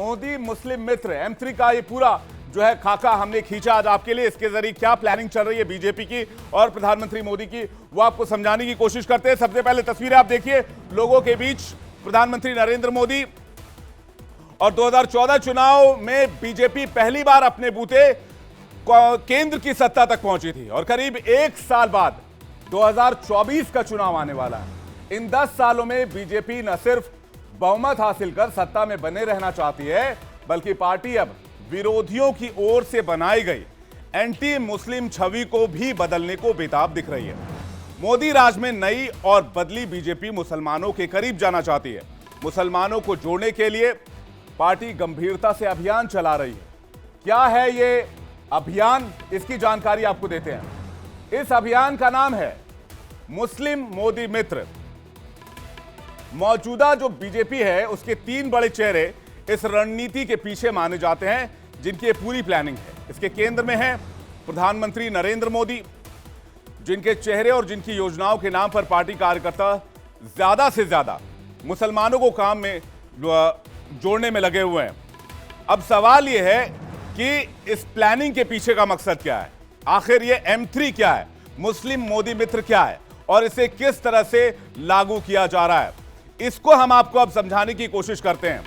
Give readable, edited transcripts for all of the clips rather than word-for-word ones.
मोदी मुस्लिम मित्र M3 का ये पूरा जो है खाका हमने खींचा आज आपके लिए। इसके जरिए क्या प्लानिंग चल रही है बीजेपी की और प्रधानमंत्री मोदी की, वो आपको समझाने की कोशिश करते हैं। सबसे पहले तस्वीरें आप देखिए लोगों के बीच। प्रधानमंत्री नरेंद्र मोदी और 2014 चुनाव में बीजेपी पहली बार अपने बूते केंद्र की सत्ता तक पहुंची थी और करीब एक साल बाद 2024 का चुनाव आने वाला है। इन 10 सालों में बीजेपी न सिर्फ बहुमत हासिल कर सत्ता में बने रहना चाहती है, बल्कि पार्टी अब विरोधियों की ओर से बनाई गई एंटी मुस्लिम छवि को भी बदलने को बेताब दिख रही है। मोदी राज में नई और बदली बीजेपी मुसलमानों के करीब जाना चाहती है। मुसलमानों को जोड़ने के लिए पार्टी गंभीरता से अभियान चला रही है। क्या है ये अभियान, इसकी जानकारी आपको देते हैं। इस अभियान का नाम है मुस्लिम मोदी मित्र। मौजूदा जो बीजेपी है उसके 3 बड़े चेहरे इस रणनीति के पीछे माने जाते हैं, जिनकी ये पूरी प्लानिंग है। इसके केंद्र में है प्रधानमंत्री नरेंद्र मोदी, जिनके चेहरे और जिनकी योजनाओं के नाम पर पार्टी कार्यकर्ता ज्यादा से ज्यादा मुसलमानों को काम में जोड़ने में लगे हुए हैं। अब सवाल यह है कि इस प्लानिंग के पीछे का मकसद क्या है, आखिर ये M3 क्या है, मुस्लिम मोदी मित्र क्या है और इसे किस तरह से लागू किया जा रहा है, इसको हम आपको अब समझाने की कोशिश करते हैं।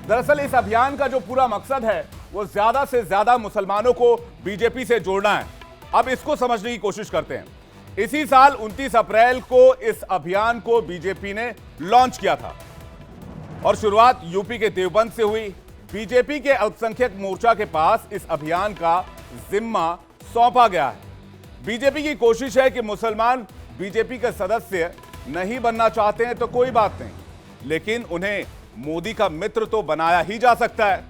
दरअसल इस अभियान का जो पूरा मकसद है वो ज्यादा से ज्यादा मुसलमानों को बीजेपी से जोड़ना है। अब इसको समझने की कोशिश करते हैं। इसी साल 29 अप्रैल को इस अभियान को बीजेपी ने लॉन्च किया था और शुरुआत यूपी के देवबंद से हुई। बीजेपी के अल्पसंख्यक मोर्चा के पास इस अभियान का जिम्मा सौंपा गया है। बीजेपी की कोशिश है कि मुसलमान बीजेपी के सदस्य नहीं बनना चाहते हैं तो कोई बात नहीं, लेकिन उन्हें मोदी का मित्र तो बनाया ही जा सकता है।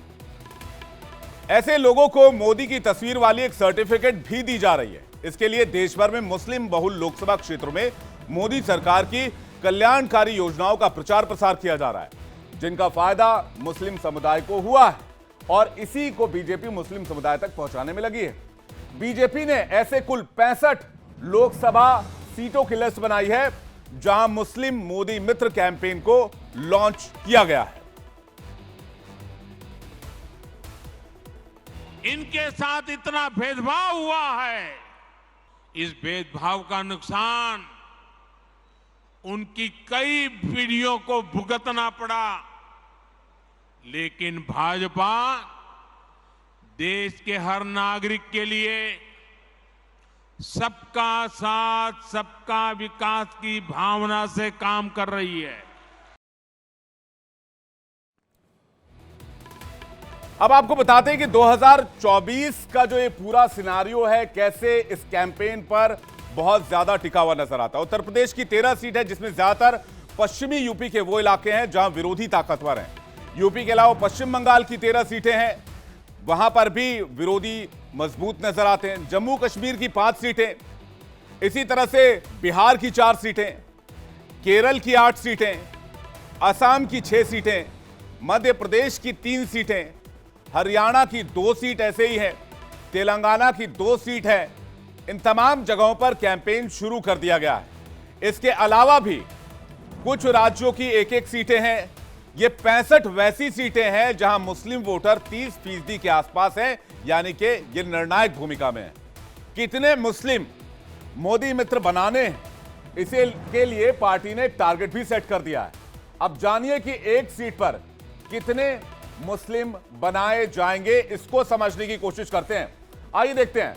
ऐसे लोगों को मोदी की तस्वीर वाली एक सर्टिफिकेट भी दी जा रही है। इसके लिए देश भर में मुस्लिम बहुल लोकसभा क्षेत्रों में मोदी सरकार की कल्याणकारी योजनाओं का प्रचार प्रसार किया जा रहा है, जिनका फायदा मुस्लिम समुदाय को हुआ है और इसी को बीजेपी मुस्लिम समुदाय तक पहुंचाने में लगी है। बीजेपी ने ऐसे कुल 65 लोकसभा सीटों की लिस्ट बनाई है जहां मुस्लिम मोदी मित्र कैंपेन को लॉन्च किया गया है। इनके साथ इतना भेदभाव हुआ है, इस भेदभाव का नुकसान उनकी कई पीढ़ियों को भुगतना पड़ा, लेकिन भाजपा देश के हर नागरिक के लिए सबका साथ सबका विकास की भावना से काम कर रही है। अब आपको बताते हैं कि 2024 का जो ये पूरा सिनारियो है, कैसे इस कैंपेन पर बहुत ज्यादा टिका हुआ नजर आता है। उत्तर प्रदेश की 13 सीट है, जिसमें ज्यादातर पश्चिमी यूपी के वो इलाके हैं जहां विरोधी ताकतवर हैं। यूपी के अलावा पश्चिम बंगाल की 13 सीटें हैं, वहां पर भी विरोधी मजबूत नजर आते हैं। जम्मू कश्मीर की 5 सीटें, इसी तरह से बिहार की 4 सीटें, केरल की 8 सीटें, असम की 6 सीटें, मध्य प्रदेश की 3 सीटें, हरियाणा की 2 सीट ऐसे ही है, तेलंगाना की 2 सीट है। इन तमाम जगहों पर कैंपेन शुरू कर दिया गया है। इसके अलावा भी कुछ राज्यों की 1-1 सीटें हैं। ये 65 वैसी सीटें हैं जहां मुस्लिम वोटर 30% के आसपास हैं, यानी कि ये निर्णायक भूमिका में है। कितने मुस्लिम मोदी मित्र बनाने हैं, इसे के लिए पार्टी ने एक टारगेट भी सेट कर दिया है। अब जानिए कि एक सीट पर कितने मुस्लिम बनाए जाएंगे, इसको समझने की कोशिश करते हैं। आइए देखते हैं।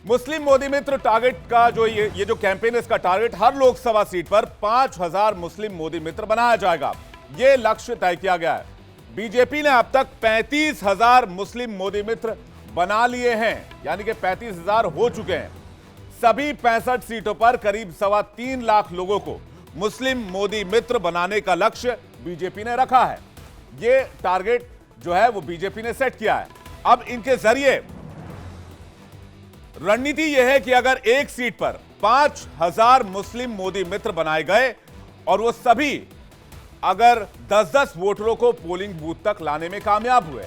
मुस्लिम मोदी मित्र टारगेट का जो ये जो कैंपेन है, इसका टारगेट हर लोकसभा सीट पर 5000 मुस्लिम मोदी मित्र बनाया जाएगा। यह लक्ष्य तय किया गया है। बीजेपी ने अब तक 35,000 मुस्लिम मोदी मित्र बना लिए हैं, यानी कि 35,000 हो चुके हैं। सभी 65 सीटों पर करीब 3.25 लाख लोगों को मुस्लिम मोदी मित्र बनाने का लक्ष्य बीजेपी ने रखा है। ये टारगेट जो है वो बीजेपी ने सेट किया है। अब इनके जरिए रणनीति यह है कि अगर एक सीट पर 5,000 मुस्लिम मोदी मित्र बनाए गए और वो सभी अगर 10-10 वोटरों को पोलिंग बूथ तक लाने में कामयाब हुए,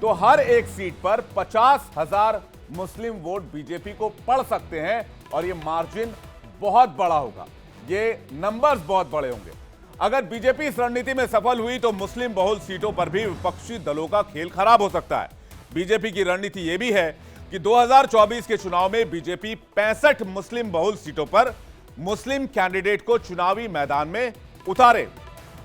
तो हर एक सीट पर 50,000 मुस्लिम वोट बीजेपी को पड़ सकते हैं और ये मार्जिन बहुत बड़ा होगा, ये नंबर्स बहुत बड़े होंगे। अगर बीजेपी इस रणनीति में सफल हुई तो मुस्लिम बहुल सीटों पर भी विपक्षी दलों का खेल खराब हो सकता है। बीजेपी की रणनीति यह भी है कि 2024 के चुनाव में बीजेपी 65 मुस्लिम बहुल सीटों पर मुस्लिम कैंडिडेट को चुनावी मैदान में उतारे।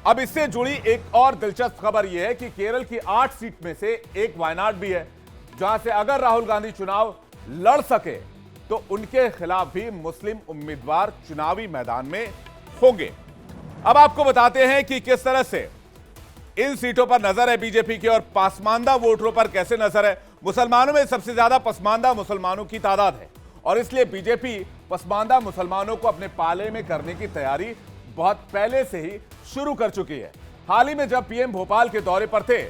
अब इससे जुड़ी एक और दिलचस्प खबर यह है कि केरल की 8 सीट में से एक वायनाड भी है, जहां से अगर राहुल गांधी चुनाव लड़ सके तो उनके खिलाफ भी मुस्लिम उम्मीदवार चुनावी मैदान में होंगे। अब आपको बताते हैं कि किस तरह से इन सीटों पर नजर है बीजेपी की और पसमानदा वोटरों पर कैसे नजर है। मुसलमानों में सबसे ज्यादा पसमानदा मुसलमानों की तादाद है और इसलिए बीजेपी पसमानदा मुसलमानों को अपने पाले में करने की तैयारी बहुत पहले से ही शुरू कर चुकी है। हाल ही में जब पीएम भोपाल के दौरे पर थे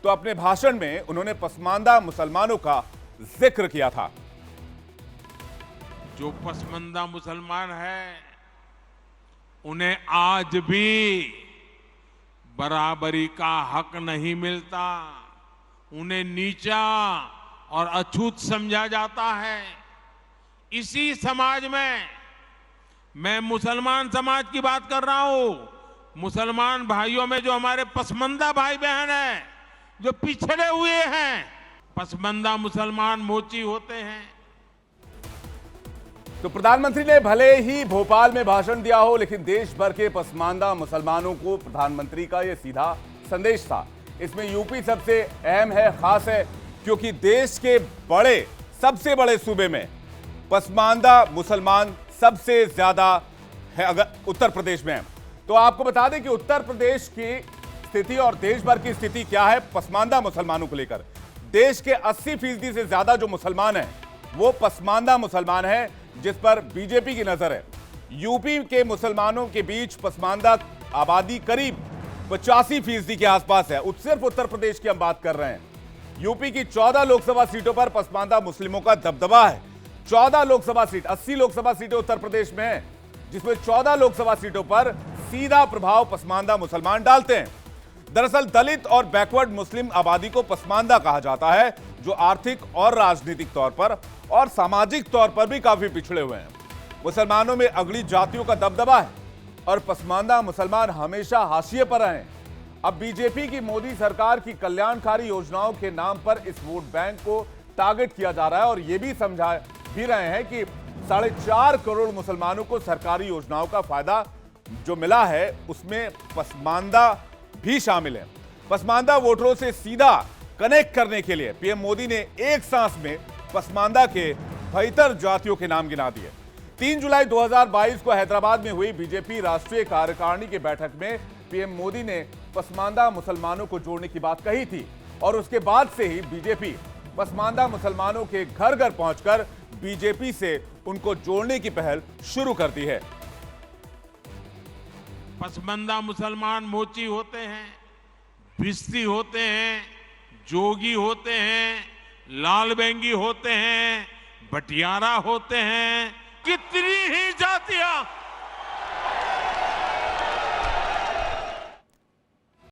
तो अपने भाषण में उन्होंने पसमानदा मुसलमानों का जिक्र किया था। जो पसमानदा मुसलमान है उन्हें आज भी बराबरी का हक नहीं मिलता, उन्हें नीचा और अछूत समझा जाता है। इसी समाज में मैं मुसलमान समाज की बात कर रहा हूं। मुसलमान भाइयों में जो हमारे पसमानदा भाई बहन हैं, जो पिछड़े हुए हैं, पसमानदा मुसलमान मोची होते हैं। तो प्रधानमंत्री ने भले ही भोपाल में भाषण दिया हो, लेकिन देश भर के पसमानदा मुसलमानों को प्रधानमंत्री का यह सीधा संदेश था। इसमें यूपी सबसे अहम है, खास है, क्योंकि देश के सबसे बड़े सूबे में पसमानदा मुसलमान सबसे ज्यादा है। अगर उत्तर प्रदेश में है तो आपको बता दें कि उत्तर प्रदेश की स्थिति और देश भर की स्थिति क्या है पसमानदा मुसलमानों को लेकर। देश के 80% से ज्यादा जो मुसलमान हैं वो पसमानदा मुसलमान हैं, जिस पर बीजेपी की नजर है। यूपी के मुसलमानों के बीच पसमानदा आबादी करीब 85% के आसपास है। सिर्फ उत्तर प्रदेश की हम बात कर रहे हैं। यूपी की 14 लोकसभा सीटों पर पसमानदा मुस्लिमों का दबदबा है। 14 लोकसभा सीट, 80 लोकसभा सीटें उत्तर प्रदेश में हैं, जिसमें 14 लोकसभा सीटों पर सीधा प्रभाव पसमानदा मुसलमान डालते हैं। दरअसल दलित और बैकवर्ड मुस्लिम आबादी को पसमानदा कहा जाता है, जो आर्थिक और राजनीतिक तौर पर और सामाजिक तौर पर भी काफी पिछड़े हुए हैं। मुसलमानों में अगली जातियों का दबदबा है और पसमानदा मुसलमान हमेशा हाशिए पर रहे हैं। अब बीजेपी की मोदी सरकार की कल्याणकारी योजनाओं के नाम पर इस वोट बैंक को टारगेट किया जा रहा है और यह भी समझा भी रहे हैं कि 4.5 करोड़ मुसलमानों को सरकारी योजनाओं का फायदा जो मिला है उसमें पसमानदा भी शामिल है। पसमानदा वोटरों से सीधा कनेक्ट करने के लिए पीएम मोदी ने एक सांस में पसमानदा के 72 जातियों के नाम गिना दिए। 3 जुलाई 2022 को हैदराबाद में हुई बीजेपी राष्ट्रीय कार्यकारिणी की बैठक में पीएम मोदी ने पसमानदा मुसलमानों को जोड़ने की बात कही थी और उसके बाद से ही बीजेपी पसमानदा मुसलमानों के घर घर पहुंचकर बीजेपी से उनको जोड़ने की पहल शुरू कर दी है। पसमानदा मुसलमान मोची होते हैं, भिस्ती होते हैं, जोगी होते हैं, लालबेंगी होते हैं, बटियारा होते हैं, कितनी ही जातियां